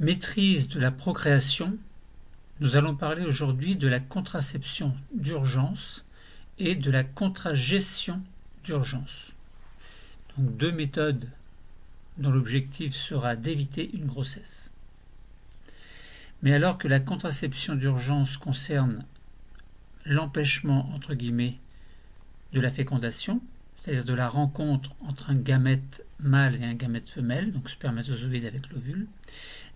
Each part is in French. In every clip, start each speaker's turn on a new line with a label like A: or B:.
A: Maîtrise de la procréation, nous allons parler aujourd'hui de la contraception d'urgence et de la contragestion d'urgence. Donc deux méthodes dont l'objectif sera d'éviter une grossesse. Mais alors que la contraception d'urgence concerne l'empêchement, entre guillemets, de la fécondation, c'est-à-dire de la rencontre entre un gamète mâle et un gamète femelle, donc spermatozoïde avec l'ovule,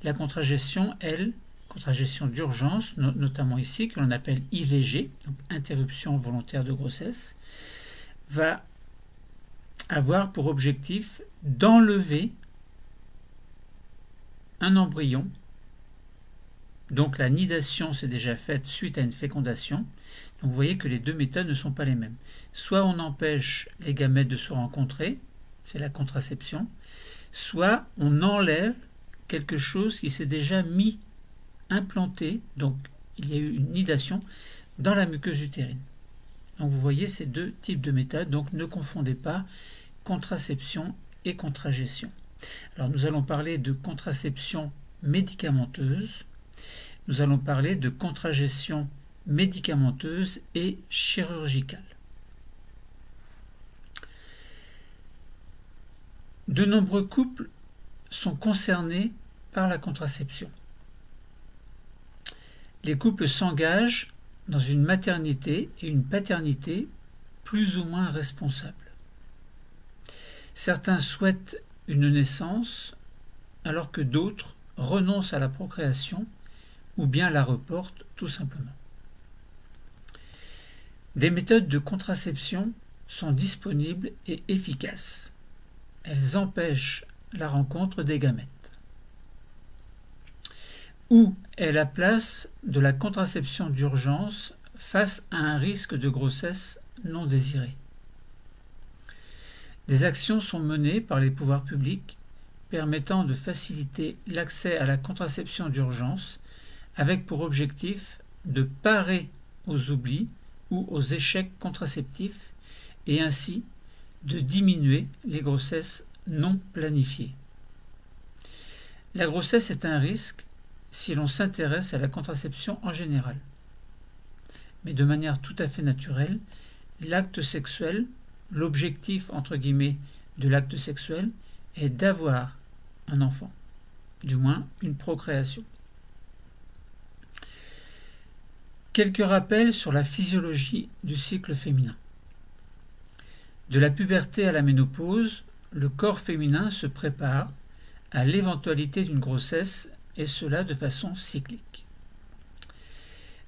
A: la contragestion, elle, contragestion d'urgence, notamment ici, que l'on appelle IVG, donc interruption volontaire de grossesse, va avoir pour objectif d'enlever un embryon. Donc la nidation s'est déjà faite suite à une fécondation. Donc vous voyez que les deux méthodes ne sont pas les mêmes. Soit on empêche les gamètes de se rencontrer, c'est la contraception, soit on enlève quelque chose qui s'est déjà implanté, donc il y a eu une nidation dans la muqueuse utérine. Donc vous voyez ces deux types de méthodes, donc ne confondez pas contraception et contragestion. Alors nous allons parler de contraception médicamenteuse, nous allons parler de contragestion médicamenteuse et chirurgicale. De nombreux couples sont concernés par la contraception. Les couples s'engagent dans une maternité et une paternité plus ou moins responsables. Certains souhaitent une naissance alors que d'autres renoncent à la procréation ou bien la reportent tout simplement. Des méthodes de contraception sont disponibles et efficaces. Elles empêchent la rencontre des gamètes. Où est la place de la contraception d'urgence face à un risque de grossesse non désirée? Des actions sont menées par les pouvoirs publics permettant de faciliter l'accès à la contraception d'urgence avec pour objectif de parer aux oublis ou aux échecs contraceptifs et ainsi de diminuer les grossesses non planifiées. La grossesse est un risque si l'on s'intéresse à la contraception en général. Mais de manière tout à fait naturelle, l'acte sexuel, l'objectif entre guillemets de l'acte sexuel est d'avoir un enfant, du moins une procréation. Quelques rappels sur la physiologie du cycle féminin. De la puberté à la ménopause, le corps féminin se prépare à l'éventualité d'une grossesse et cela de façon cyclique.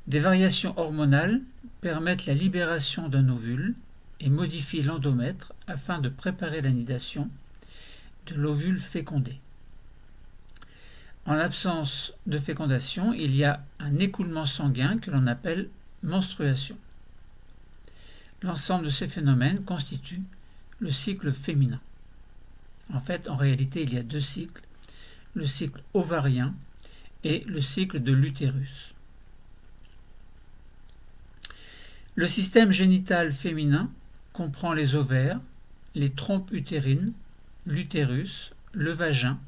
A: Des variations hormonales permettent la libération d'un ovule et modifient l'endomètre afin de préparer la nidation de l'ovule fécondé. En l'absence de fécondation, il y a un écoulement sanguin que l'on appelle menstruation. L'ensemble de ces phénomènes constitue le cycle féminin. En réalité, il y a deux cycles, le cycle ovarien et le cycle de l'utérus. Le système génital féminin comprend les ovaires, les trompes utérines, l'utérus, le vagin,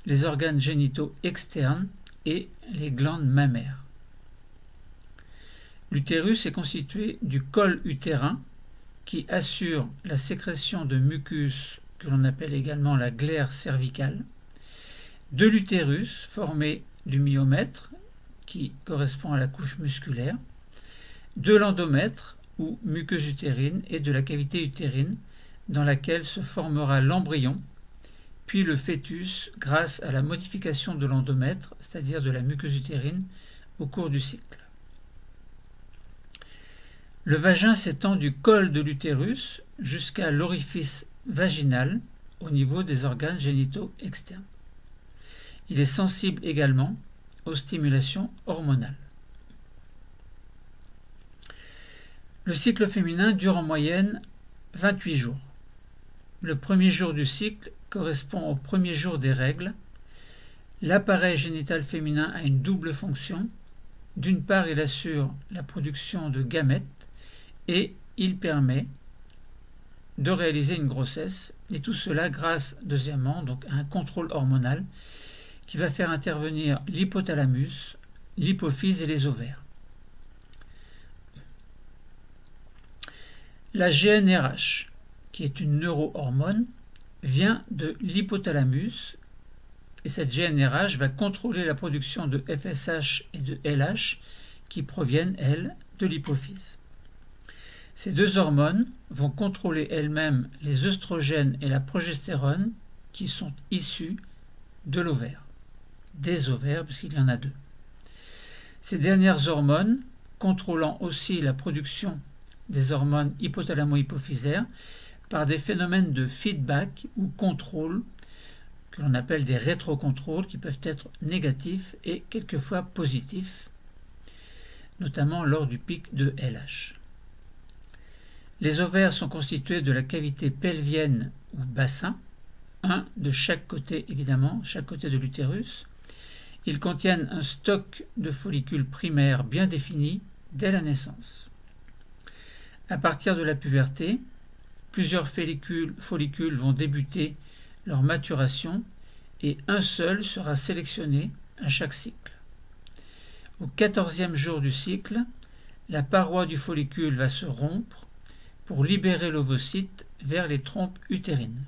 A: les organes génitaux externes et les glandes mammaires. L'utérus est constitué du col utérin qui assure la sécrétion de mucus que l'on appelle également la glaire cervicale, de l'utérus formé du myomètre qui correspond à la couche musculaire, de l'endomètre ou muqueuse utérine et de la cavité utérine dans laquelle se formera l'embryon puis le fœtus grâce à la modification de l'endomètre, c'est-à-dire de la muqueuse utérine, au cours du cycle. Le vagin s'étend du col de l'utérus jusqu'à l'orifice vaginal au niveau des organes génitaux externes. Il est sensible également aux stimulations hormonales. Le cycle féminin dure en moyenne 28 jours. Le premier jour du cycle correspond au premier jour des règles. L'appareil génital féminin a une double fonction. D'une part, il assure la production de gamètes et il permet de réaliser une grossesse, et tout cela grâce, deuxièmement, donc, à un contrôle hormonal qui va faire intervenir l'hypothalamus, l'hypophyse et les ovaires. La GnRH, qui est une neurohormone, vient de l'hypothalamus et cette GnRH va contrôler la production de FSH et de LH qui proviennent, elles, de l'hypophyse. Ces deux hormones vont contrôler elles-mêmes les œstrogènes et la progestérone qui sont issus de l'ovaire, des ovaires, puisqu'il y en a deux. Ces dernières hormones, contrôlant aussi la production des hormones hypothalamo-hypophysaires par des phénomènes de feedback ou contrôle que l'on appelle des rétrocontrôles qui peuvent être négatifs et quelquefois positifs, notamment lors du pic de LH. Les ovaires sont constitués de la cavité pelvienne ou bassin, un de chaque côté évidemment, chaque côté de l'utérus. Ils contiennent un stock de follicules primaires bien définis dès la naissance. À partir de la puberté, plusieurs follicules vont débuter leur maturation et un seul sera sélectionné à chaque cycle. Au 14e jour du cycle, la paroi du follicule va se rompre pour libérer l'ovocyte vers les trompes utérines.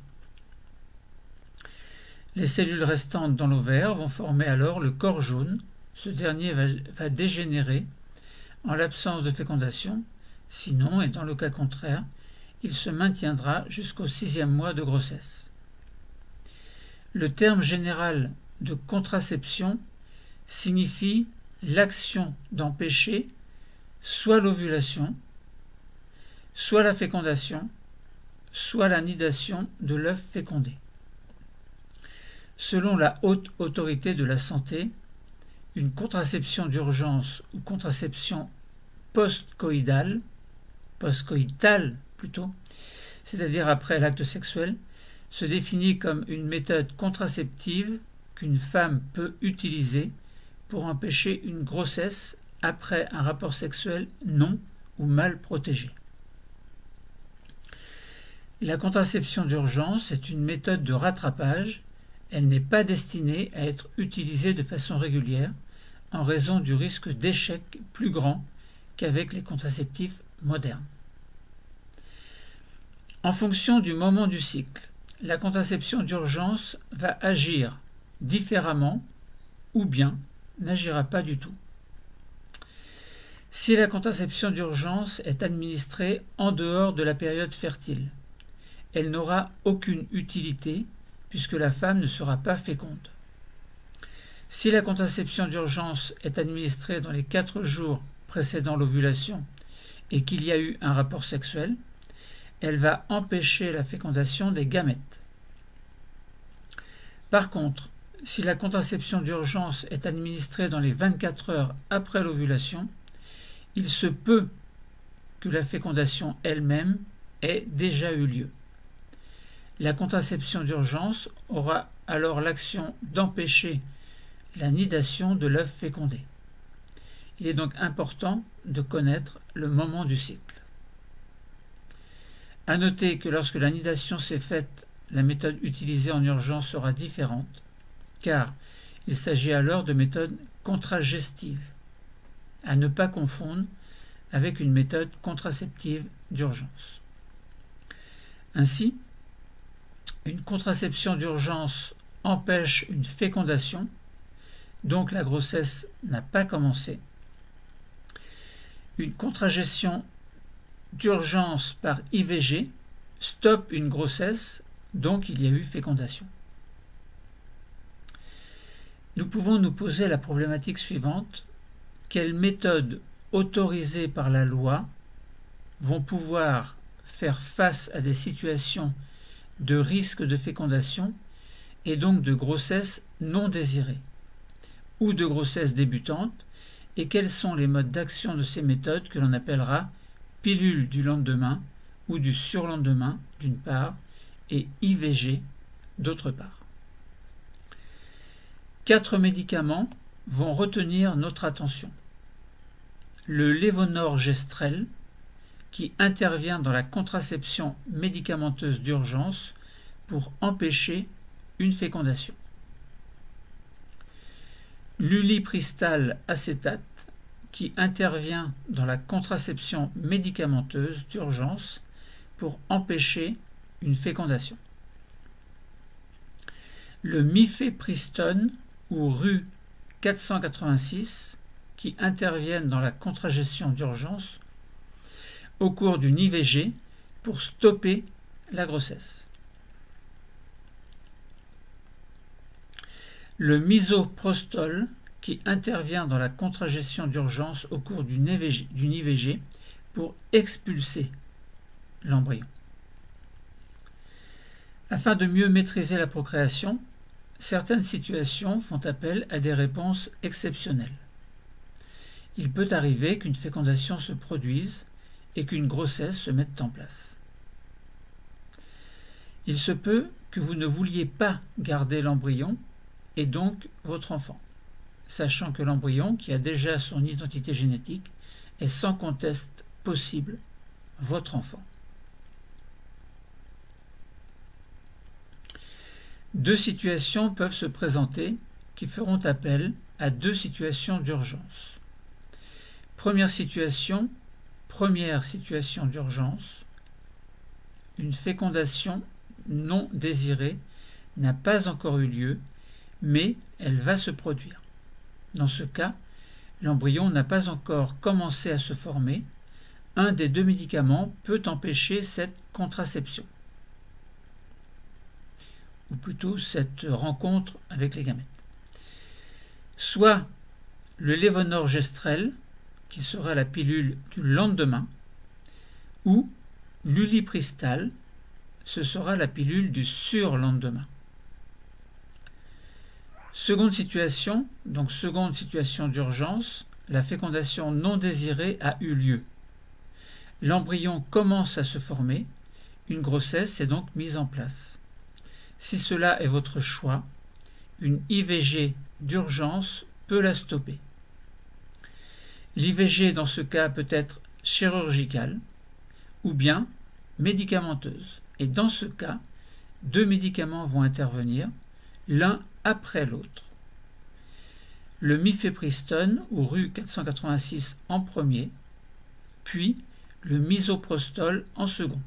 A: Les cellules restantes dans l'ovaire vont former alors le corps jaune. Ce dernier va dégénérer en l'absence de fécondation, sinon, et dans le cas contraire, il se maintiendra jusqu'au 6e mois de grossesse. Le terme général de contraception signifie l'action d'empêcher soit l'ovulation, soit la fécondation, soit la nidation de l'œuf fécondé. Selon la Haute Autorité de la Santé, une contraception d'urgence ou contraception postcoïtale plutôt, c'est-à-dire après l'acte sexuel, se définit comme une méthode contraceptive qu'une femme peut utiliser pour empêcher une grossesse après un rapport sexuel non ou mal protégé. La contraception d'urgence est une méthode de rattrapage. Elle n'est pas destinée à être utilisée de façon régulière en raison du risque d'échec plus grand qu'avec les contraceptifs modernes. En fonction du moment du cycle, la contraception d'urgence va agir différemment ou bien n'agira pas du tout. Si la contraception d'urgence est administrée en dehors de la période fertile, elle n'aura aucune utilité puisque la femme ne sera pas féconde. Si la contraception d'urgence est administrée dans les 4 jours précédant l'ovulation et qu'il y a eu un rapport sexuel, elle va empêcher la fécondation des gamètes. Par contre, si la contraception d'urgence est administrée dans les 24 heures après l'ovulation, il se peut que la fécondation elle-même ait déjà eu lieu. La contraception d'urgence aura alors l'action d'empêcher la nidation de l'œuf fécondé. Il est donc important de connaître le moment du cycle. À noter que lorsque la nidation s'est faite, la méthode utilisée en urgence sera différente, car il s'agit alors de méthode contragestive, à ne pas confondre avec une méthode contraceptive d'urgence. Ainsi, une contraception d'urgence empêche une fécondation, donc la grossesse n'a pas commencé. Une contragestion d'urgence par IVG stoppe une grossesse, donc il y a eu fécondation. Nous pouvons nous poser la problématique suivante: quelles méthodes autorisées par la loi vont pouvoir faire face à des situations de risque de fécondation et donc de grossesse non désirée ou de grossesse débutante, et quels sont les modes d'action de ces méthodes que l'on appellera pilule du lendemain ou du surlendemain d'une part et IVG d'autre part. 4 médicaments vont retenir notre attention. Le lévonorgestrel, qui intervient dans la contraception médicamenteuse d'urgence pour empêcher une fécondation. l'ulipristal acétate qui intervient dans la contraception médicamenteuse d'urgence pour empêcher une fécondation. Le mifepristone ou Ru 486 qui interviennent dans la contragestion d'urgence au cours d'une IVG pour stopper la grossesse. Le misoprostol qui intervient dans la contragestion d'urgence au cours d'une IVG pour expulser l'embryon. Afin de mieux maîtriser la procréation, certaines situations font appel à des réponses exceptionnelles. Il peut arriver qu'une fécondation se produise et qu'une grossesse se mette en place. Il se peut que vous ne vouliez pas garder l'embryon et donc votre enfant, sachant que l'embryon, qui a déjà son identité génétique, est sans conteste possible votre enfant. Deux situations peuvent se présenter qui feront appel à deux situations d'urgence. Première situation d'urgence, une fécondation non désirée n'a pas encore eu lieu, mais elle va se produire. Dans ce cas, l'embryon n'a pas encore commencé à se former. Un des deux médicaments peut empêcher cette contraception, ou plutôt cette rencontre avec les gamètes. Soit le lévonorgestrel, qui sera la pilule du lendemain, ou l'ulipristal, ce sera la pilule du surlendemain. Seconde situation d'urgence, la fécondation non désirée a eu lieu. L'embryon commence à se former, une grossesse est donc mise en place. Si cela est votre choix, une IVG d'urgence peut la stopper. L'IVG dans ce cas peut être chirurgicale ou bien médicamenteuse. Et dans ce cas, deux médicaments vont intervenir, l'un après l'autre. Le mifepristone ou Ru 486 en premier, puis le misoprostol en second.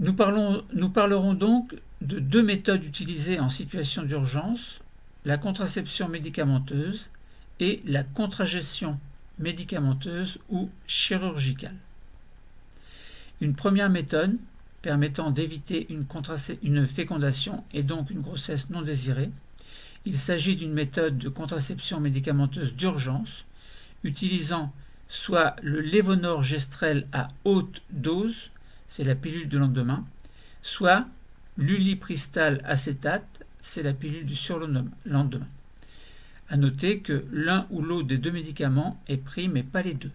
A: Nous parlerons donc de deux méthodes utilisées en situation d'urgence, la contraception médicamenteuse et la contragestion médicamenteuse ou chirurgicale. Une première méthode permettant d'éviter une fécondation et donc une grossesse non désirée. Il s'agit d'une méthode de contraception médicamenteuse d'urgence utilisant soit le lévonorgestrel à haute dose, c'est la pilule du lendemain, soit l'ulipristal acétate, c'est la pilule du surlendemain. À noter que l'un ou l'autre des deux médicaments est pris, mais pas les deux.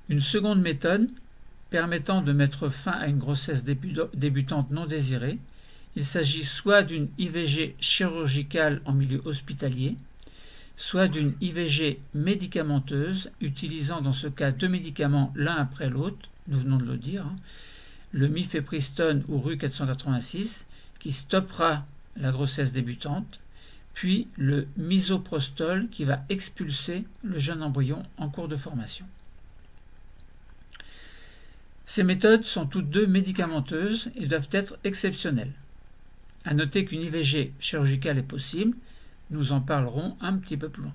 A: Une seconde méthode permettant de mettre fin à une grossesse débutante non désirée, il s'agit soit d'une IVG chirurgicale en milieu hospitalier, soit d'une IVG médicamenteuse, utilisant dans ce cas deux médicaments l'un après l'autre, nous venons de le dire, le mifepristone ou Ru 486, qui stoppera la grossesse débutante, puis le misoprostol qui va expulser le jeune embryon en cours de formation. Ces méthodes sont toutes deux médicamenteuses et doivent être exceptionnelles. À noter qu'une IVG chirurgicale est possible, nous en parlerons un petit peu plus loin.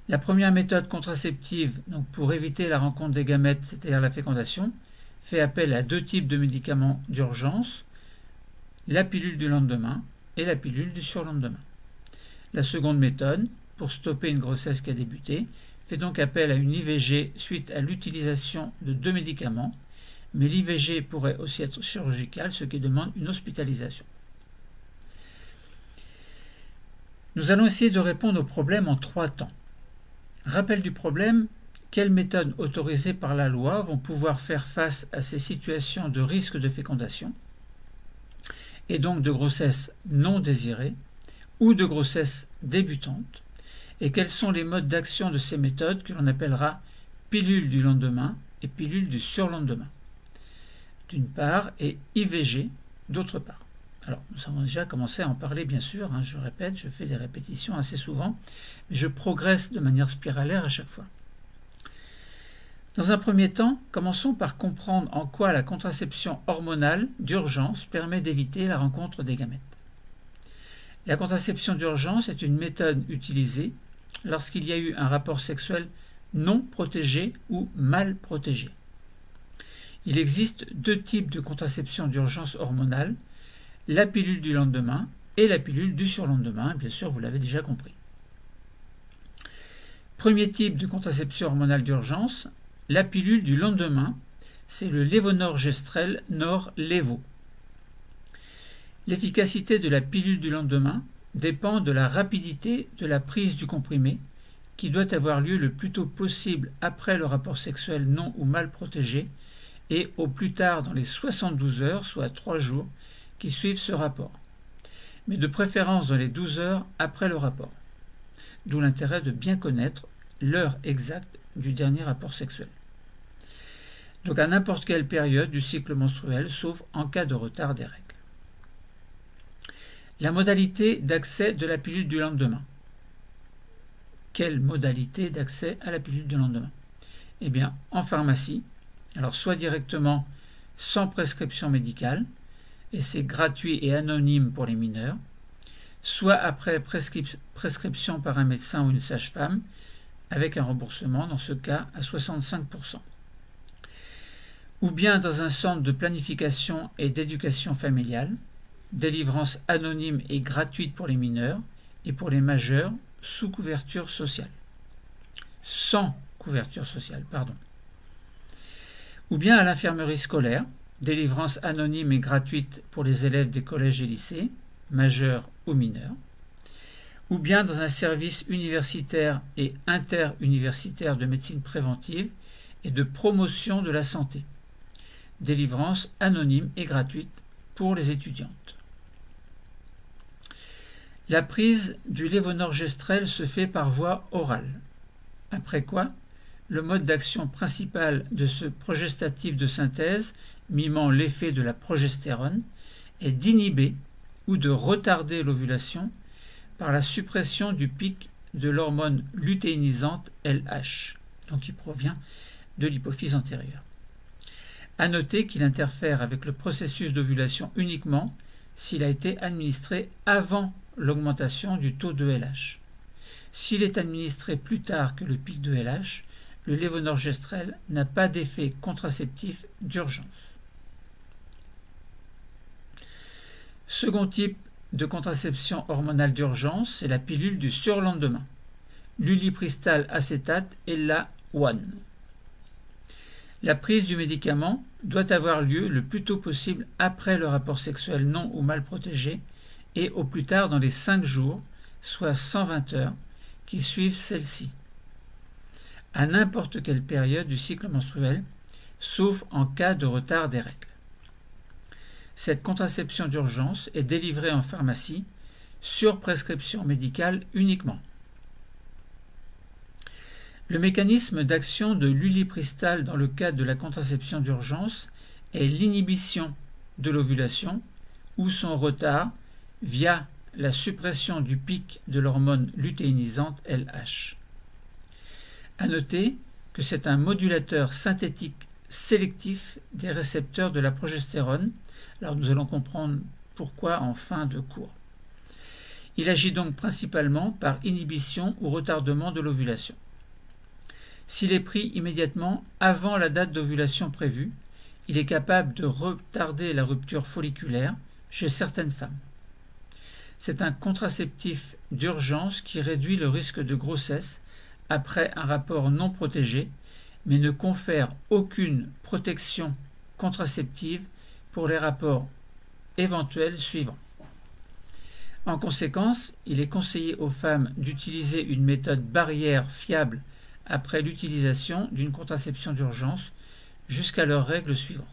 A: La première méthode contraceptive, donc pour éviter la rencontre des gamètes, c'est-à-dire la fécondation, fait appel à deux types de médicaments d'urgence, la pilule du lendemain et la pilule du surlendemain. La seconde méthode, pour stopper une grossesse qui a débuté, fait donc appel à une IVG suite à l'utilisation de deux médicaments, mais l'IVG pourrait aussi être chirurgicale, ce qui demande une hospitalisation. Nous allons essayer de répondre au problème en 3 temps. Rappel du problème, quelles méthodes autorisées par la loi vont pouvoir faire face à ces situations de risque de fécondation et donc de grossesse non désirée ou de grossesse débutante, et quels sont les modes d'action de ces méthodes que l'on appellera pilule du lendemain et pilule du surlendemain, d'une part, et IVG, d'autre part. Alors, nous avons déjà commencé à en parler, bien sûr, je répète, je fais des répétitions assez souvent, mais je progresse de manière spiralaire à chaque fois. Dans un premier temps, commençons par comprendre en quoi la contraception hormonale d'urgence permet d'éviter la rencontre des gamètes. La contraception d'urgence est une méthode utilisée lorsqu'il y a eu un rapport sexuel non protégé ou mal protégé. Il existe deux types de contraception d'urgence hormonale, la pilule du lendemain et la pilule du surlendemain, bien sûr, vous l'avez déjà compris. Premier type de contraception hormonale d'urgence, la pilule du lendemain, c'est le lévonorgestrel Nor-Levo. L'efficacité de la pilule du lendemain dépend de la rapidité de la prise du comprimé, qui doit avoir lieu le plus tôt possible après le rapport sexuel non ou mal protégé et au plus tard dans les 72 heures, soit 3 jours, qui suivent ce rapport, mais de préférence dans les 12 heures après le rapport, d'où l'intérêt de bien connaître l'heure exacte du dernier rapport sexuel. Donc à n'importe quelle période du cycle menstruel, sauf en cas de retard des règles. La modalité d'accès de la pilule du lendemain. Quelle modalité d'accès à la pilule du lendemain? Eh bien, en pharmacie, alors soit directement sans prescription médicale, et c'est gratuit et anonyme pour les mineurs, soit après prescription par un médecin ou une sage-femme, avec un remboursement, dans ce cas, à 65%. Ou bien dans un centre de planification et d'éducation familiale, délivrance anonyme et gratuite pour les mineurs et pour les majeurs sous couverture sociale. Sans couverture sociale, pardon. Ou bien à l'infirmerie scolaire, délivrance anonyme et gratuite pour les élèves des collèges et lycées, majeurs ou mineurs. Ou bien dans un service universitaire et interuniversitaire de médecine préventive et de promotion de la santé. Délivrance anonyme et gratuite pour les étudiantes. La prise du lévonorgestrel se fait par voie orale, après quoi le mode d'action principal de ce progestatif de synthèse, mimant l'effet de la progestérone, est d'inhiber ou de retarder l'ovulation par la suppression du pic de l'hormone lutéinisante LH, donc qui provient de l'hypophyse antérieure. À noter qu'il interfère avec le processus d'ovulation uniquement s'il a été administré avant l'augmentation du taux de LH. S'il est administré plus tard que le pic de LH, le lévonorgestrel n'a pas d'effet contraceptif d'urgence. Second type de contraception hormonale d'urgence, c'est la pilule du surlendemain, l'ulipristal acétate et la ONE. La prise du médicament doit avoir lieu le plus tôt possible après le rapport sexuel non ou mal protégé et au plus tard dans les 5 jours, soit 120 heures, qui suivent celle-ci, à n'importe quelle période du cycle menstruel, sauf en cas de retard des règles. Cette contraception d'urgence est délivrée en pharmacie sur prescription médicale uniquement. Le mécanisme d'action de l'ulipristal dans le cadre de la contraception d'urgence est l'inhibition de l'ovulation ou son retard via la suppression du pic de l'hormone lutéinisante LH. À noter que c'est un modulateur synthétique sélectif des récepteurs de la progestérone. Alors nous allons comprendre pourquoi en fin de cours. Il agit donc principalement par inhibition ou retardement de l'ovulation. S'il est pris immédiatement avant la date d'ovulation prévue, il est capable de retarder la rupture folliculaire chez certaines femmes. C'est un contraceptif d'urgence qui réduit le risque de grossesse après un rapport non protégé, mais ne confère aucune protection contraceptive pour les rapports éventuels suivants. En conséquence, il est conseillé aux femmes d'utiliser une méthode barrière fiable après l'utilisation d'une contraception d'urgence jusqu'à leurs règles suivantes.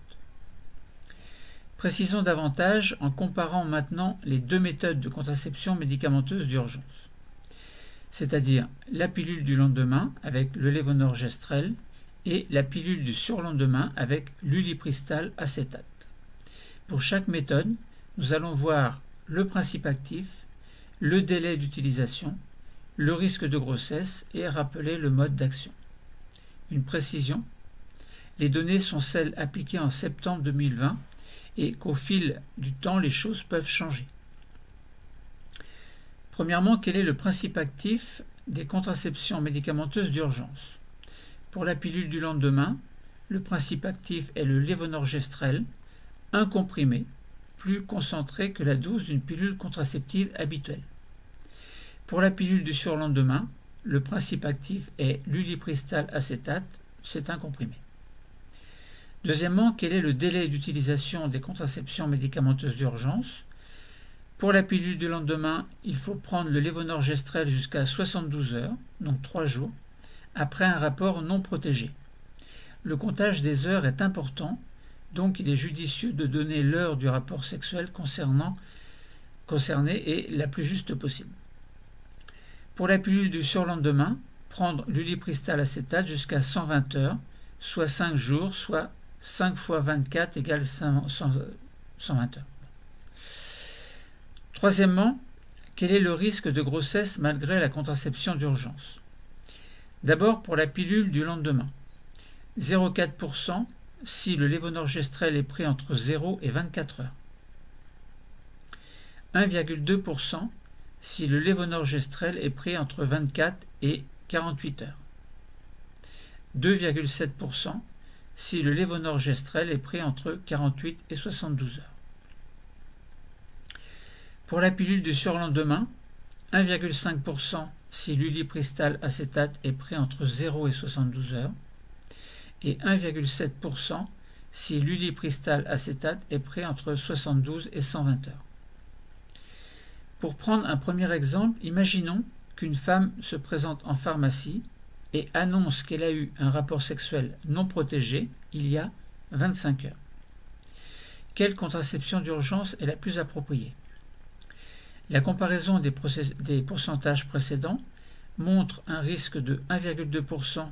A: Précisons davantage en comparant maintenant les deux méthodes de contraception médicamenteuse d'urgence, c'est-à-dire la pilule du lendemain avec le lévonorgestrel et la pilule du surlendemain avec l'ulipristal acétate. Pour chaque méthode, nous allons voir le principe actif, le délai d'utilisation, le risque de grossesse et rappeler le mode d'action. Une précision, les données sont celles appliquées en septembre 2020 et qu'au fil du temps, les choses peuvent changer. Premièrement, quel est le principe actif des contraceptions médicamenteuses d'urgence? Pour la pilule du lendemain, le principe actif est le lévonorgestrel, un comprimé, plus concentré que la dose d'une pilule contraceptive habituelle. Pour la pilule du surlendemain, le principe actif est l'ulipristal acétate, c'est un comprimé. Deuxièmement, quel est le délai d'utilisation des contraceptions médicamenteuses d'urgence? Pour la pilule du lendemain, il faut prendre le lévonorgestrel jusqu'à 72 heures, donc 3 jours, après un rapport non protégé. Le comptage des heures est important, donc il est judicieux de donner l'heure du rapport sexuel concerné et la plus juste possible. Pour la pilule du surlendemain, prendre l'ulipristal acétate jusqu'à 120 heures, soit 5 jours, soit 5 fois 24 égale 120 heures. Troisièmement, quel est le risque de grossesse malgré la contraception d'urgence? D'abord pour la pilule du lendemain. 0,4% si le lévonorgestrel est pris entre 0 et 24 heures. 1,2% si le lévonorgestrel est pris entre 24 et 48 heures. 2,7% si le lévonorgestrel est pris entre 48 et 72 heures. Pour la pilule du surlendemain, 1,5% si l'ulipristal acétate est pris entre 0 et 72 heures et 1,7% si l'ulipristal acétate est pris entre 72 et 120 heures. Pour prendre un premier exemple, imaginons qu'une femme se présente en pharmacie et annonce qu'elle a eu un rapport sexuel non protégé il y a 25 heures. Quelle contraception d'urgence est la plus appropriée? La comparaison des pourcentages précédents montre un risque de 1,2%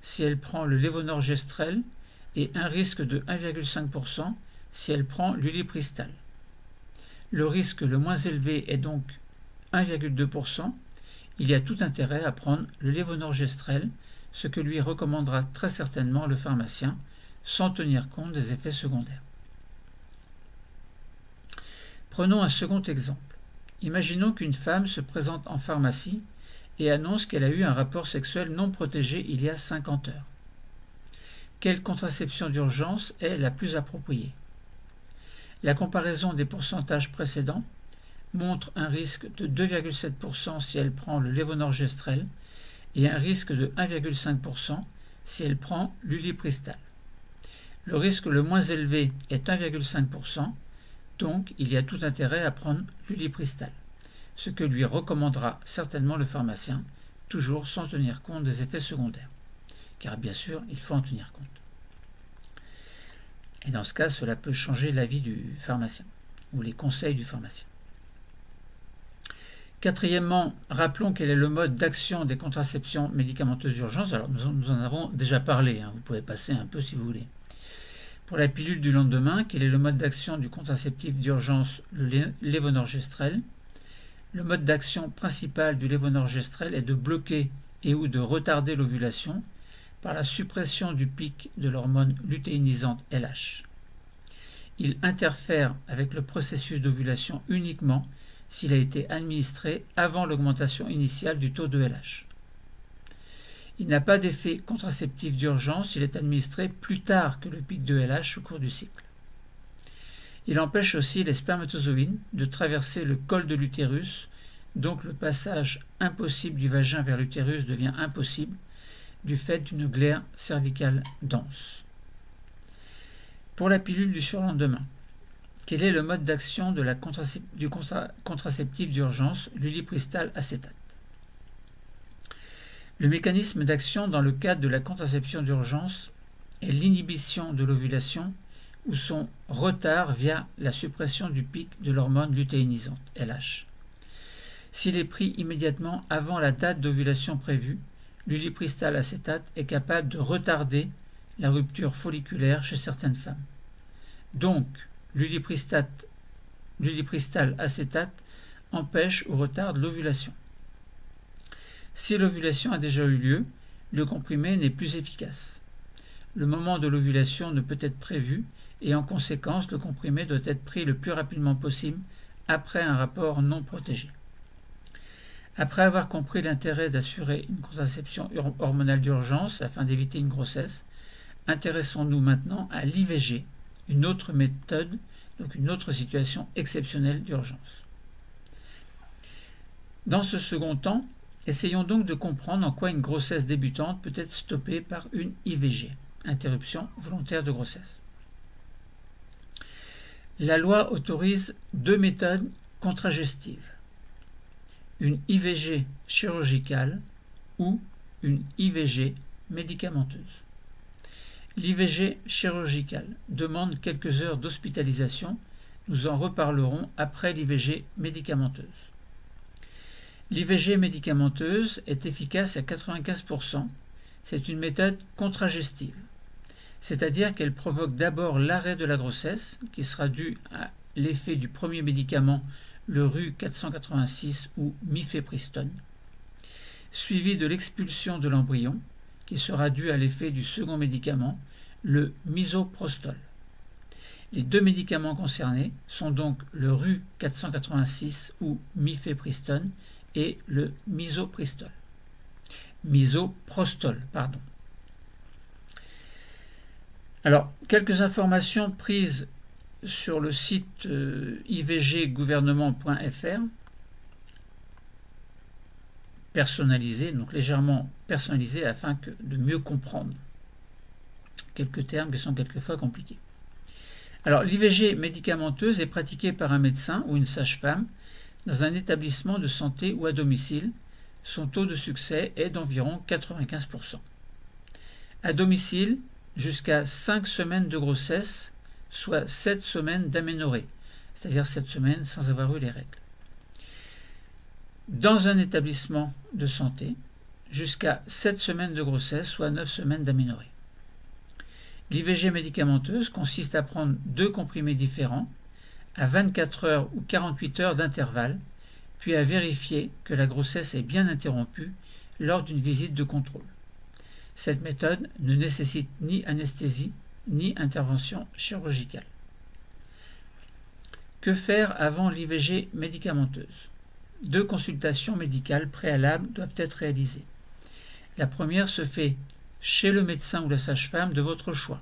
A: si elle prend le lévonorgestrel et un risque de 1,5% si elle prend l'ulipristal. Le risque le moins élevé est donc 1,2%. Il y a tout intérêt à prendre le lévonorgestrel, ce que lui recommandera très certainement le pharmacien, sans tenir compte des effets secondaires. Prenons un second exemple. Imaginons qu'une femme se présente en pharmacie et annonce qu'elle a eu un rapport sexuel non protégé il y a 50 heures. Quelle contraception d'urgence est la plus appropriée? La comparaison des pourcentages précédents montre un risque de 2,7% si elle prend le lévonorgestrel et un risque de 1,5% si elle prend l'ulipristal. Le risque le moins élevé est 1,5%, donc il y a tout intérêt à prendre l'ulipristal, ce que lui recommandera certainement le pharmacien, toujours sans tenir compte des effets secondaires, car bien sûr il faut en tenir compte. Et dans ce cas, cela peut changer l'avis du pharmacien ou les conseils du pharmacien. Quatrièmement, rappelons quel est le mode d'action des contraceptions médicamenteuses d'urgence. Alors nous en avons déjà parlé, vous pouvez passer un peu si vous voulez. Pour la pilule du lendemain, quel est le mode d'action du contraceptif d'urgence, le lévonorgestrel? Le mode d'action principal du lévonorgestrel est de bloquer et ou de retarder l'ovulation par la suppression du pic de l'hormone lutéinisante LH. Il interfère avec le processus d'ovulation uniquement s'il a été administré avant l'augmentation initiale du taux de LH. Il n'a pas d'effet contraceptif d'urgence s'il est administré plus tard que le pic de LH au cours du cycle. Il empêche aussi les spermatozoïdes de traverser le col de l'utérus, donc le passage impossible du vagin vers l'utérus devient impossible du fait d'une glaire cervicale dense. Pour la pilule du surlendemain, quel est le mode d'action du contraceptif d'urgence, l'ulipristal acétate? Le mécanisme d'action dans le cadre de la contraception d'urgence est l'inhibition de l'ovulation ou son retard via la suppression du pic de l'hormone lutéinisante, LH. S'il est pris immédiatement avant la date d'ovulation prévue, l'ulipristal acétate est capable de retarder la rupture folliculaire chez certaines femmes. Donc, l'ulipristal du lipristal acétate empêche ou retarde l'ovulation. Si l'ovulation a déjà eu lieu, le comprimé n'est plus efficace. Le moment de l'ovulation ne peut être prévu et en conséquence, le comprimé doit être pris le plus rapidement possible après un rapport non protégé. Après avoir compris l'intérêt d'assurer une contraception hormonale d'urgence afin d'éviter une grossesse, intéressons-nous maintenant à l'IVG, une autre méthode, donc une autre situation exceptionnelle d'urgence. Dans ce second temps, essayons donc de comprendre en quoi une grossesse débutante peut être stoppée par une IVG, interruption volontaire de grossesse. La loi autorise deux méthodes contragestives, une IVG chirurgicale ou une IVG médicamenteuse. L'IVG chirurgicale demande quelques heures d'hospitalisation, nous en reparlerons après l'IVG médicamenteuse. L'IVG médicamenteuse est efficace à 95%, c'est une méthode contragestive, c'est-à-dire qu'elle provoque d'abord l'arrêt de la grossesse, qui sera dû à l'effet du premier médicament, le Ru-486 ou mifepristone, suivi de l'expulsion de l'embryon, qui sera dû à l'effet du second médicament, le misoprostol. Les deux médicaments concernés sont donc le Ru-486 ou mifepristone et le misoprostol. Alors, quelques informations prises sur le site ivggouvernement.fr, personnalisé, donc légèrement personnalisé afin de mieux comprendre quelques termes qui sont quelquefois compliqués. Alors, l'IVG médicamenteuse est pratiquée par un médecin ou une sage-femme dans un établissement de santé ou à domicile. Son taux de succès est d'environ 95%. À domicile, jusqu'à 5 semaines de grossesse, soit 7 semaines d'aménorrhée, c'est-à-dire 7 semaines sans avoir eu les règles. Dans un établissement de santé, jusqu'à 7 semaines de grossesse, soit 9 semaines d'aménorrhée. L'IVG médicamenteuse consiste à prendre 2 comprimés différents, à 24 heures ou 48 heures d'intervalle, puis à vérifier que la grossesse est bien interrompue lors d'une visite de contrôle. Cette méthode ne nécessite ni anesthésie ni intervention chirurgicale. Que faire avant l'IVG médicamenteuse? 2 consultations médicales préalables doivent être réalisées. La première se fait chez le médecin ou la sage-femme de votre choix.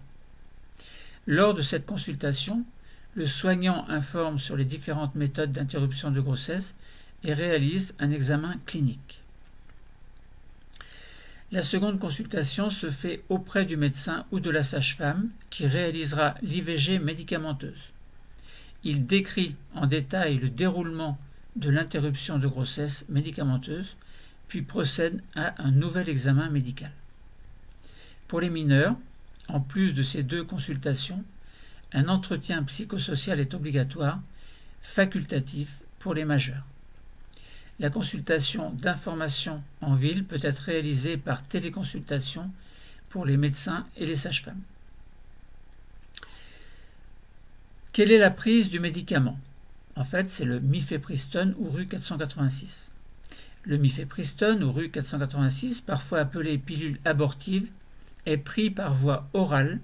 A: Lors de cette consultation, le soignant informe sur les différentes méthodes d'interruption de grossesse et réalise un examen clinique. La seconde consultation se fait auprès du médecin ou de la sage-femme qui réalisera l'IVG médicamenteuse. Il décrit en détail le déroulement de l'interruption de grossesse médicamenteuse, puis procède à un nouvel examen médical. Pour les mineurs, en plus de ces 2 consultations, un entretien psychosocial est obligatoire, facultatif pour les majeurs. La consultation d'information en ville peut être réalisée par téléconsultation pour les médecins et les sages-femmes. Quelle est la prise du médicament? En fait, c'est le mifepristone ou Ru-486. Le mifepristone ou Ru-486, parfois appelé pilule abortive, est pris par voie orale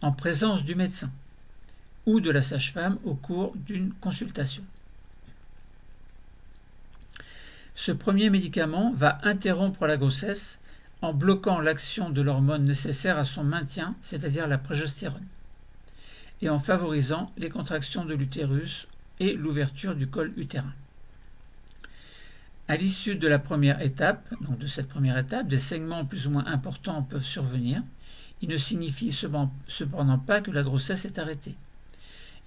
A: en présence du médecin ou de la sage-femme au cours d'une consultation. Ce premier médicament va interrompre la grossesse en bloquant l'action de l'hormone nécessaire à son maintien, c'est-à-dire la progestérone, et en favorisant les contractions de l'utérus et l'ouverture du col utérin. À l'issue de la première étape, donc de cette première étape, des saignements plus ou moins importants peuvent survenir. Il ne signifie cependant pas que la grossesse est arrêtée.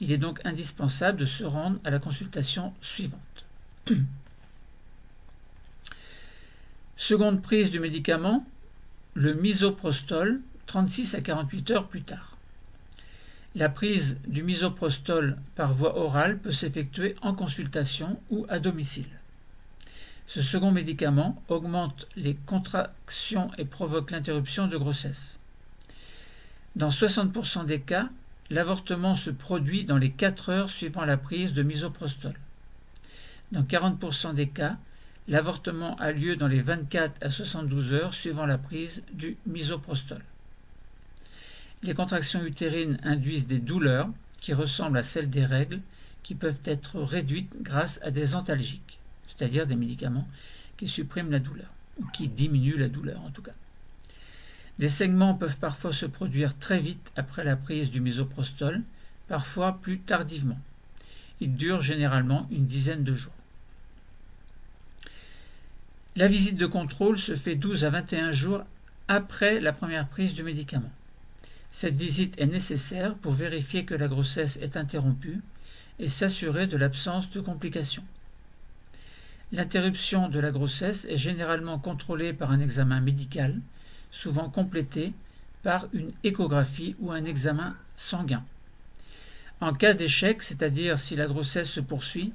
A: Il est donc indispensable de se rendre à la consultation suivante. Seconde prise du médicament, le misoprostol, 36 à 48 heures plus tard. La prise du misoprostol par voie orale peut s'effectuer en consultation ou à domicile. Ce second médicament augmente les contractions et provoque l'interruption de grossesse. Dans 60% des cas, l'avortement se produit dans les 4 heures suivant la prise de misoprostol. Dans 40% des cas, l'avortement a lieu dans les 24 à 72 heures suivant la prise du misoprostol. Les contractions utérines induisent des douleurs qui ressemblent à celles des règles, qui peuvent être réduites grâce à des antalgiques, c'est-à-dire des médicaments qui suppriment la douleur, ou qui diminuent la douleur en tout cas. Des saignements peuvent parfois se produire très vite après la prise du misoprostol, parfois plus tardivement. Ils durent généralement une dizaine de jours. La visite de contrôle se fait 12 à 21 jours après la première prise du médicament. Cette visite est nécessaire pour vérifier que la grossesse est interrompue et s'assurer de l'absence de complications. L'interruption de la grossesse est généralement contrôlée par un examen médical, souvent complété par une échographie ou un examen sanguin. En cas d'échec, c'est-à-dire si la grossesse se poursuit,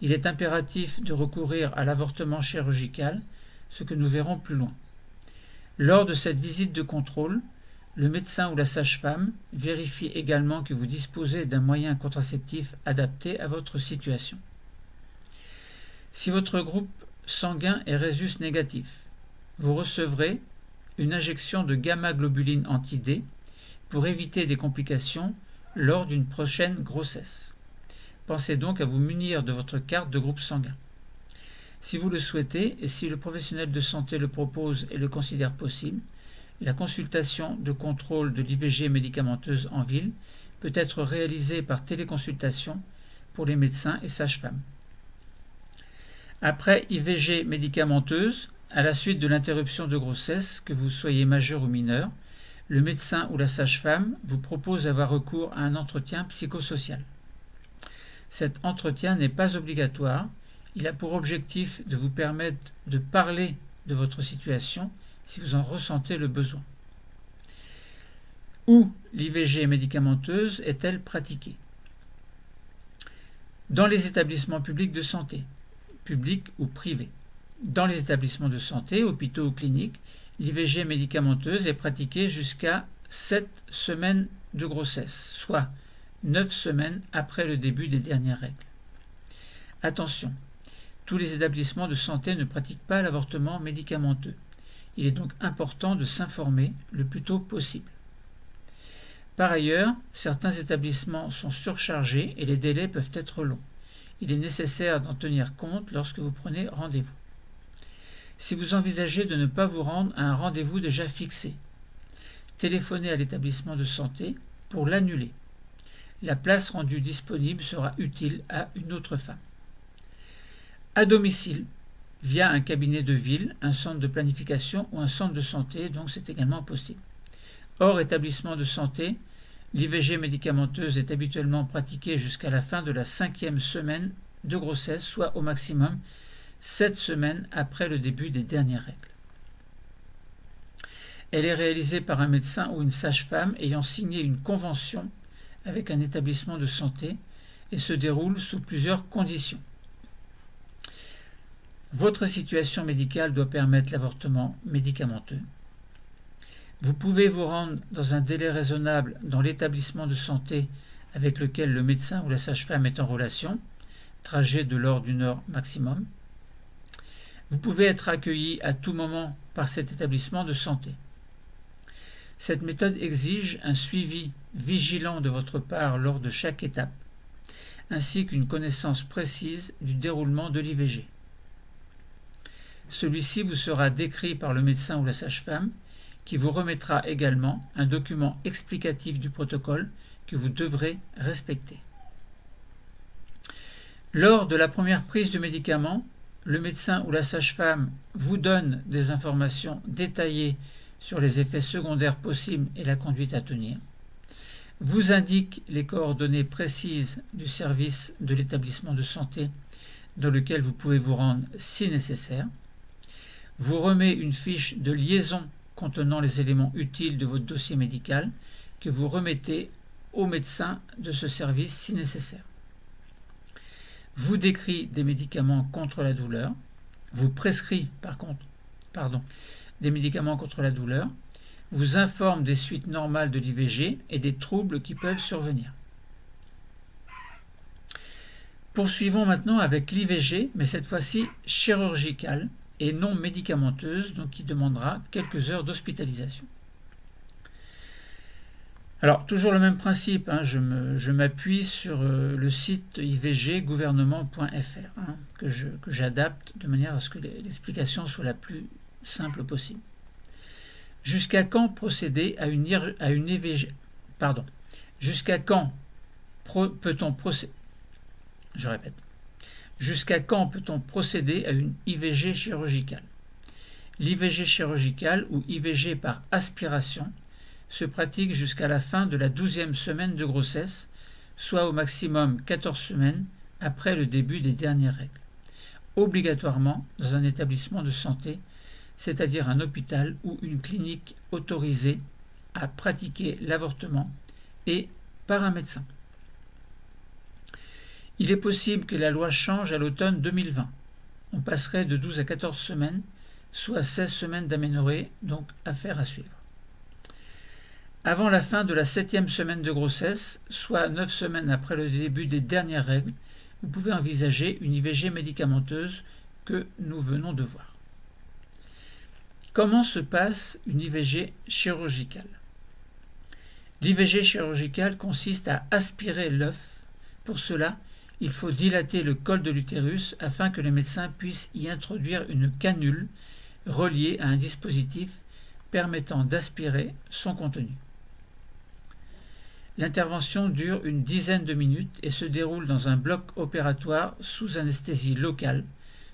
A: il est impératif de recourir à l'avortement chirurgical, ce que nous verrons plus loin. Lors de cette visite de contrôle, le médecin ou la sage-femme vérifie également que vous disposez d'un moyen contraceptif adapté à votre situation. Si votre groupe sanguin est rhésus négatif, vous recevrez une injection de gamma-globuline anti-D pour éviter des complications lors d'une prochaine grossesse. Pensez donc à vous munir de votre carte de groupe sanguin. Si vous le souhaitez et si le professionnel de santé le propose et le considère possible, la consultation de contrôle de l'IVG médicamenteuse en ville peut être réalisée par téléconsultation pour les médecins et sages-femmes. Après IVG médicamenteuse, à la suite de l'interruption de grossesse, que vous soyez majeur ou mineur, le médecin ou la sage-femme vous propose d'avoir recours à un entretien psychosocial. Cet entretien n'est pas obligatoire, il a pour objectif de vous permettre de parler de votre situation si vous en ressentez le besoin. Où l'IVG médicamenteuse est-elle pratiquée? Dans les établissements publics de santé, publics ou privés. Dans les établissements de santé, hôpitaux ou cliniques, l'IVG médicamenteuse est pratiquée jusqu'à 7 semaines de grossesse, soit 9 semaines après le début des dernières règles. Attention, tous les établissements de santé ne pratiquent pas l'avortement médicamenteux. Il est donc important de s'informer le plus tôt possible. Par ailleurs, certains établissements sont surchargés et les délais peuvent être longs. Il est nécessaire d'en tenir compte lorsque vous prenez rendez-vous. Si vous envisagez de ne pas vous rendre à un rendez-vous déjà fixé, téléphonez à l'établissement de santé pour l'annuler. La place rendue disponible sera utile à une autre femme. À domicile, via un cabinet de ville, un centre de planification ou un centre de santé, donc c'est également possible. Hors établissement de santé, l'IVG médicamenteuse est habituellement pratiquée jusqu'à la fin de la 5e semaine de grossesse, soit au maximum 7 semaines après le début des dernières règles. Elle est réalisée par un médecin ou une sage-femme ayant signé une convention avec un établissement de santé et se déroule sous plusieurs conditions. Votre situation médicale doit permettre l'avortement médicamenteux. Vous pouvez vous rendre dans un délai raisonnable dans l'établissement de santé avec lequel le médecin ou la sage-femme est en relation, trajet de l'ordre d'une heure maximum. Vous pouvez être accueilli à tout moment par cet établissement de santé. Cette méthode exige un suivi vigilant de votre part lors de chaque étape, ainsi qu'une connaissance précise du déroulement de l'IVG. Celui-ci vous sera décrit par le médecin ou la sage-femme, qui vous remettra également un document explicatif du protocole que vous devrez respecter. Lors de la première prise du médicament, le médecin ou la sage-femme vous donne des informations détaillées sur les effets secondaires possibles et la conduite à tenir, vous indique les coordonnées précises du service de l'établissement de santé dans lequel vous pouvez vous rendre si nécessaire, vous remet une fiche de liaison contenant les éléments utiles de votre dossier médical que vous remettez au médecin de ce service si nécessaire. Vous décrit des médicaments contre la douleur, vous prescrit des médicaments contre la douleur, vous informe des suites normales de l'IVG et des troubles qui peuvent survenir. Poursuivons maintenant avec l'IVG, mais cette fois-ci chirurgicale et non médicamenteuse, donc qui demandera quelques heures d'hospitalisation. Alors, toujours le même principe, je m'appuie sur le site ivggouvernement.fr, que j'adapte de manière à ce que l'explication soit la plus simple possible. Jusqu'à quand procéder à une IVG? Jusqu'à quand peut-on procéder? Je répète. Jusqu'à quand peut-on procéder à une IVG chirurgicale? L'IVG chirurgicale ou IVG par aspiration se pratique jusqu'à la fin de la 12e semaine de grossesse, soit au maximum 14 semaines après le début des dernières règles. Obligatoirement dans un établissement de santé, c'est-à-dire un hôpital ou une clinique autorisée à pratiquer l'avortement et par un médecin. Il est possible que la loi change à l'automne 2020. On passerait de 12 à 14 semaines, soit 16 semaines d'aménorrhée, donc affaire à suivre. Avant la fin de la 7e semaine de grossesse, soit 9 semaines après le début des dernières règles, vous pouvez envisager une IVG médicamenteuse que nous venons de voir. Comment se passe une IVG chirurgicale? L'IVG chirurgicale consiste à aspirer l'œuf. Pour cela, il faut dilater le col de l'utérus afin que le médecin puisse y introduire une canule reliée à un dispositif permettant d'aspirer son contenu. L'intervention dure une dizaine de minutes et se déroule dans un bloc opératoire sous anesthésie locale,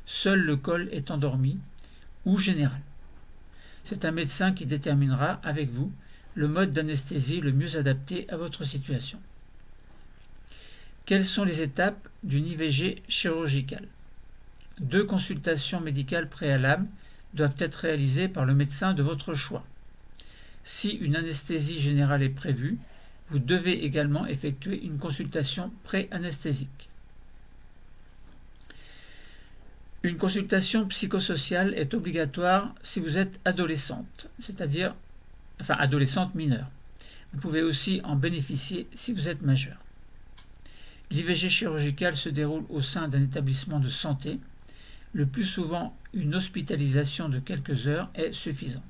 A: seul le col est endormi, ou générale. C'est un médecin qui déterminera avec vous le mode d'anesthésie le mieux adapté à votre situation. Quelles sont les étapes d'une IVG chirurgicale? 2 consultations médicales préalables doivent être réalisées par le médecin de votre choix. Si une anesthésie générale est prévue, vous devez également effectuer une consultation pré-anesthésique. Une consultation psychosociale est obligatoire si vous êtes adolescente, adolescente mineure. Vous pouvez aussi en bénéficier si vous êtes majeur. L'IVG chirurgicale se déroule au sein d'un établissement de santé. Le plus souvent, une hospitalisation de quelques heures est suffisante.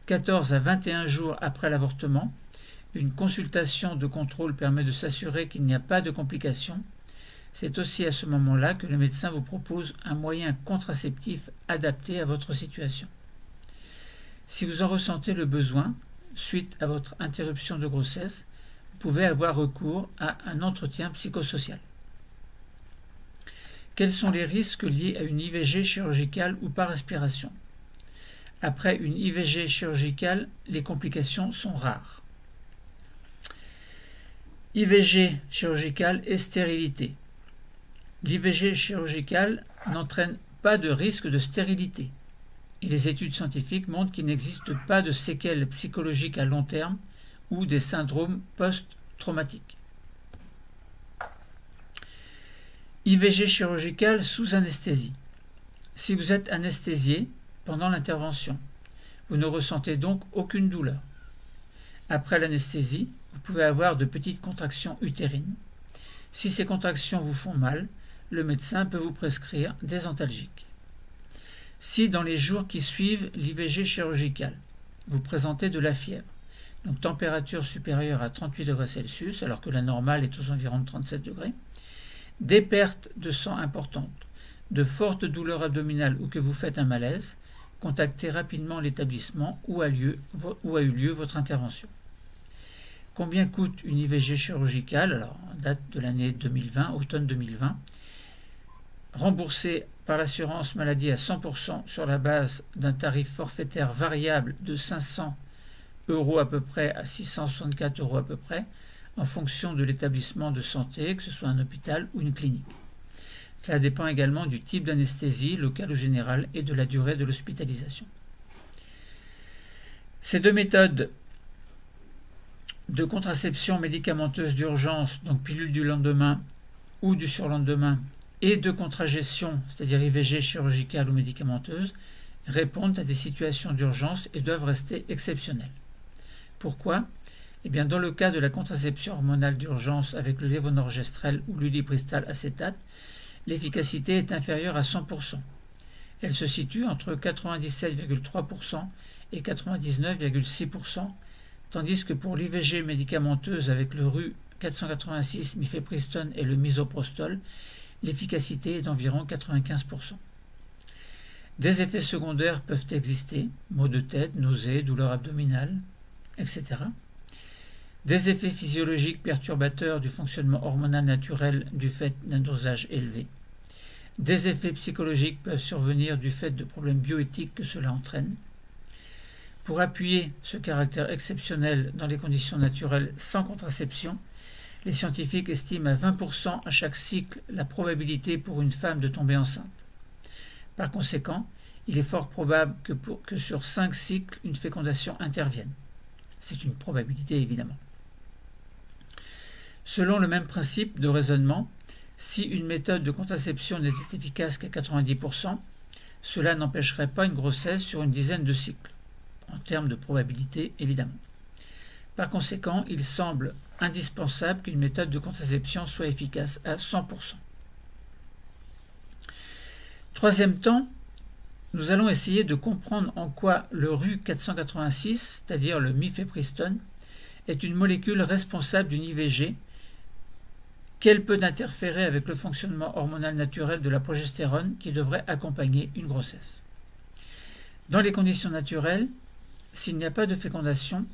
A: 14 à 21 jours après l'avortement, une consultation de contrôle permet de s'assurer qu'il n'y a pas de complications. C'est aussi à ce moment-là que le médecin vous propose un moyen contraceptif adapté à votre situation. Si vous en ressentez le besoin, suite à votre interruption de grossesse, vous pouvez avoir recours à un entretien psychosocial. Quels sont les risques liés à une IVG chirurgicale ou par aspiration? Après une IVG chirurgicale, les complications sont rares. IVG chirurgicale et stérilité. L'IVG chirurgicale n'entraîne pas de risque de stérilité et les études scientifiques montrent qu'il n'existe pas de séquelles psychologiques à long terme ou des syndromes post-traumatiques. IVG chirurgicale sous anesthésie. Si vous êtes anesthésié pendant l'intervention, vous ne ressentez donc aucune douleur. Après l'anesthésie, vous pouvez avoir de petites contractions utérines. Si ces contractions vous font mal, le médecin peut vous prescrire des antalgiques. Si dans les jours qui suivent l'IVG chirurgicale, vous présentez de la fièvre, donc température supérieure à 38 degrés Celsius, alors que la normale est aux environs de 37 degrés, des pertes de sang importantes, de fortes douleurs abdominales ou que vous faites un malaise, contactez rapidement l'établissement où a eu lieu votre intervention. Combien coûte une IVG chirurgicale? Alors, en date de l'année 2020, automne 2020, remboursée par l'assurance maladie à 100% sur la base d'un tarif forfaitaire variable de 500 € à peu près à 664 € à peu près, en fonction de l'établissement de santé, que ce soit un hôpital ou une clinique. Cela dépend également du type d'anesthésie, locale ou générale, et de la durée de l'hospitalisation. Ces 2 méthodes de contraception médicamenteuse d'urgence, donc pilule du lendemain ou du surlendemain, et de contragestion, c'est-à-dire IVG chirurgicale ou médicamenteuse, répondent à des situations d'urgence et doivent rester exceptionnelles. Pourquoi? Eh bien, dans le cas de la contraception hormonale d'urgence avec le lévonorgestrel ou l'ulipristal acétate, l'efficacité est inférieure à 100%. Elle se situe entre 97,3% et 99,6%, tandis que pour l'IVG médicamenteuse avec le RU 486, mifepristone et le misoprostol, l'efficacité est d'environ 95%. Des effets secondaires peuvent exister, maux de tête, nausées, douleurs abdominales, etc. Des effets physiologiques perturbateurs du fonctionnement hormonal naturel du fait d'un dosage élevé. Des effets psychologiques peuvent survenir du fait de problèmes bioéthiques que cela entraîne. Pour appuyer ce caractère exceptionnel dans les conditions naturelles sans contraception, les scientifiques estiment à 20% à chaque cycle la probabilité pour une femme de tomber enceinte. Par conséquent, il est fort probable que sur 5 cycles, une fécondation intervienne. C'est une probabilité évidemment. Selon le même principe de raisonnement, si une méthode de contraception n'était efficace qu'à 90%, cela n'empêcherait pas une grossesse sur une dizaine de cycles, en termes de probabilité évidemment. Par conséquent, il semble indispensable qu'une méthode de contraception soit efficace à 100%. Troisième temps, nous allons essayer de comprendre en quoi le RU 486, c'est-à-dire le mifepristone, est une molécule responsable d'une IVG, qu'elle peut interférer avec le fonctionnement hormonal naturel de la progestérone qui devrait accompagner une grossesse. Dans les conditions naturelles, s'il n'y a pas de fécondation,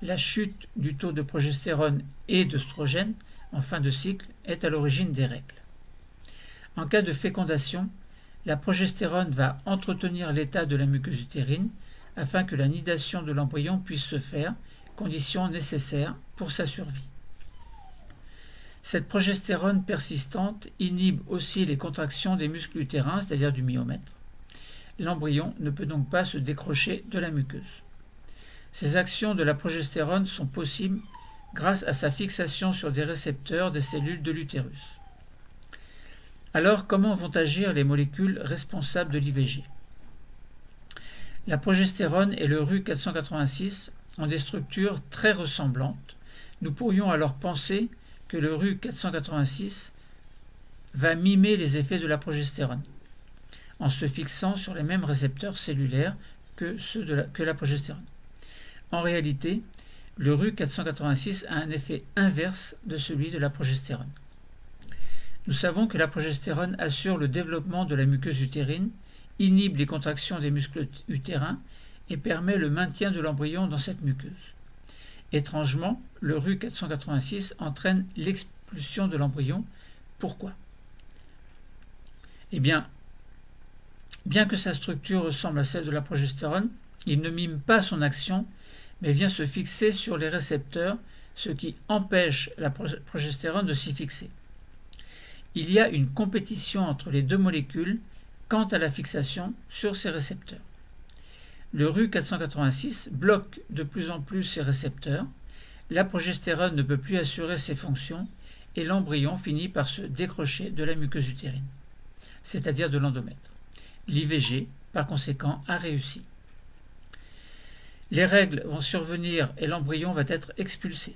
A: la chute du taux de progestérone et d'œstrogène en fin de cycle est à l'origine des règles. En cas de fécondation, la progestérone va entretenir l'état de la muqueuse utérine afin que la nidation de l'embryon puisse se faire, condition nécessaire pour sa survie. Cette progestérone persistante inhibe aussi les contractions des muscles utérins, c'est-à-dire du myomètre. L'embryon ne peut donc pas se décrocher de la muqueuse. Ces actions de la progestérone sont possibles grâce à sa fixation sur des récepteurs des cellules de l'utérus. Alors, comment vont agir les molécules responsables de l'IVG? La progestérone et le RU 486 ont des structures très ressemblantes. Nous pourrions alors penser que le RU 486 va mimer les effets de la progestérone, en se fixant sur les mêmes récepteurs cellulaires que la progestérone. En réalité, le RU 486 a un effet inverse de celui de la progestérone. Nous savons que la progestérone assure le développement de la muqueuse utérine, inhibe les contractions des muscles utérins et permet le maintien de l'embryon dans cette muqueuse. Étrangement, le RU 486 entraîne l'expulsion de l'embryon. Pourquoi? Eh bien que sa structure ressemble à celle de la progestérone, il ne mime pas son action, mais vient se fixer sur les récepteurs, ce qui empêche la progestérone de s'y fixer. Il y a une compétition entre les deux molécules quant à la fixation sur ces récepteurs. Le RU 486 bloque de plus en plus ces récepteurs, la progestérone ne peut plus assurer ses fonctions et l'embryon finit par se décrocher de la muqueuse utérine, c'est-à-dire de l'endomètre. L'IVG, par conséquent, a réussi. Les règles vont survenir et l'embryon va être expulsé.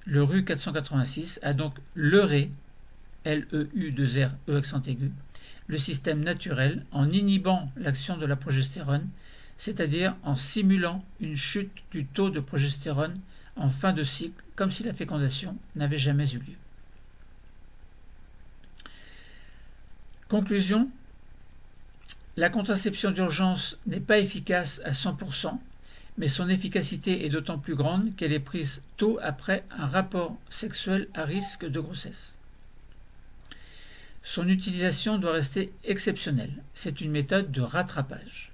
A: Le RU 486 a donc leurré, L-E-U-2-R-E accent aigu, le système naturel en inhibant l'action de la progestérone, c'est-à-dire en simulant une chute du taux de progestérone en fin de cycle, comme si la fécondation n'avait jamais eu lieu. Conclusion, la contraception d'urgence n'est pas efficace à 100%, mais son efficacité est d'autant plus grande qu'elle est prise tôt après un rapport sexuel à risque de grossesse. Son utilisation doit rester exceptionnelle. C'est une méthode de rattrapage.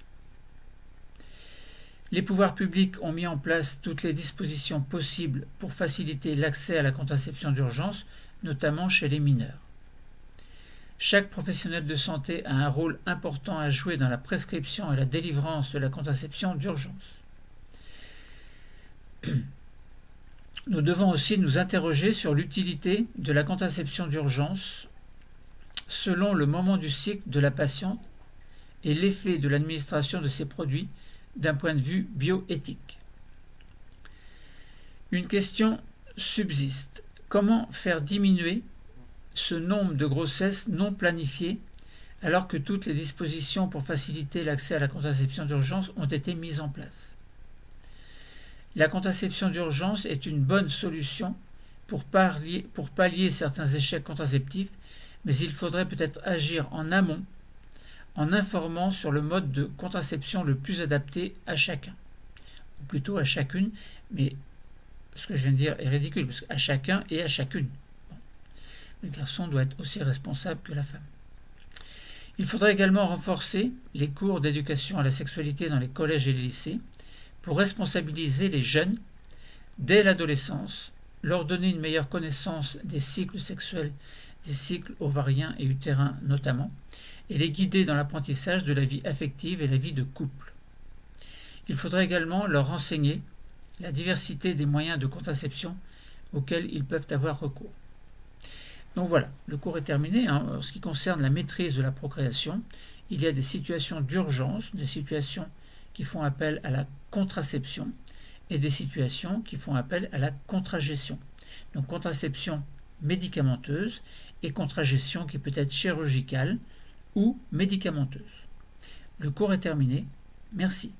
A: Les pouvoirs publics ont mis en place toutes les dispositions possibles pour faciliter l'accès à la contraception d'urgence, notamment chez les mineurs. Chaque professionnel de santé a un rôle important à jouer dans la prescription et la délivrance de la contraception d'urgence. Nous devons aussi nous interroger sur l'utilité de la contraception d'urgence selon le moment du cycle de la patiente et l'effet de l'administration de ces produits d'un point de vue bioéthique. Une question subsiste. Comment faire diminuer ce nombre de grossesses non planifiées alors que toutes les dispositions pour faciliter l'accès à la contraception d'urgence ont été mises en place? La contraception d'urgence est une bonne solution pour pallier certains échecs contraceptifs, mais il faudrait peut-être agir en amont en informant sur le mode de contraception le plus adapté à chacun, ou plutôt à chacune, mais ce que je viens de dire est ridicule, parce qu'à chacun et à chacune. Bon. Le garçon doit être aussi responsable que la femme. Il faudrait également renforcer les cours d'éducation à la sexualité dans les collèges et les lycées pour responsabiliser les jeunes dès l'adolescence, leur donner une meilleure connaissance des cycles sexuels, des cycles ovariens et utérins notamment, et les guider dans l'apprentissage de la vie affective et la vie de couple. Il faudrait également leur enseigner la diversité des moyens de contraception auxquels ils peuvent avoir recours. Donc voilà, le cours est terminé. En ce qui concerne la maîtrise de la procréation, il y a des situations d'urgence, des situations qui font appel à la contraception et des situations qui font appel à la contragestion. Donc contraception médicamenteuse et contragestion qui peut être chirurgicale ou médicamenteuse. Le cours est terminé. Merci.